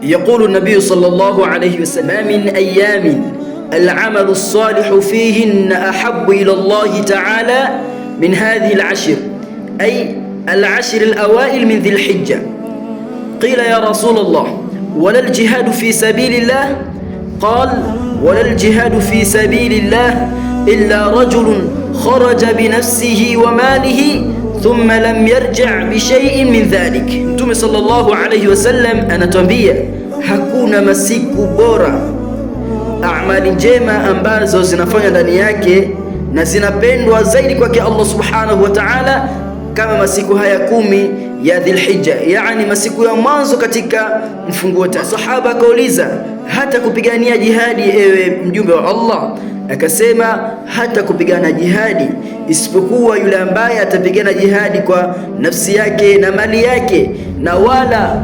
يقول النبي صلى الله عليه وسلم: ما من أيام العمل الصالح فيهن أحب إلى الله تعالى من هذه العشر، أي العشر الأوائل من ذي الحجة. قيل: يا رسول الله، ولا الجهاد في سبيل الله؟ قال: ولا الجهاد في سبيل الله إلا رجل خرج بنفسه وماله ثم لم yarja bishai'in min dhalik. Mtume sallallahu alayhi wasallam anatuambia hakuna masiku bora, amali njema ambazo zinafanywa ndani yake na zinapendwa zaidi kwake Allah subhanahu wa ta'ala kama masiku haya 10 ya Dhulhijja, yani masiku ya mwanzo katika mfunguo. Sahaba akauliza, hata kupigania jihadi ewe mjumbe wa Allah? Akasema, hata kupigana jihadi, isipokuwa yule ambaye atapigana jihadi kwa nafsi yake na mali yake, na wala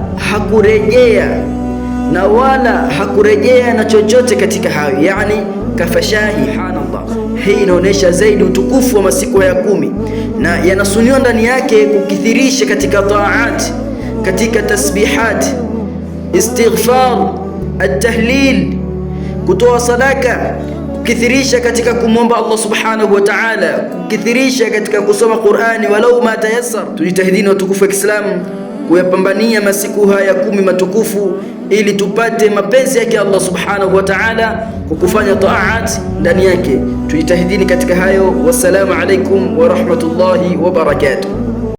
hakurejea na chochote katika hayo, yani kafashahi. Subhanallah, hii inaonyesha zaidi utukufu wa masiku haya 10, na yanasuniwa ndani yake kukithirisha katika taat, katika tasbihat, istighfar, at-tahlil, kutoa sadaka, kukithirisha katika kumwomba Allah subhanahu wa ta'ala, kukithirisha katika kusoma Qur'ani walau ma tayassar. Tujitahidini watukufu wa Kiislamu kuyapambania masiku haya 10 matukufu ili tupate mapenzi yake Allah subhanahu wa ta'ala kwa kufanya taat ndani yake. Tujitahidini katika hayo. Wassalamu alaikum wa rahmatullahi wa barakatuh.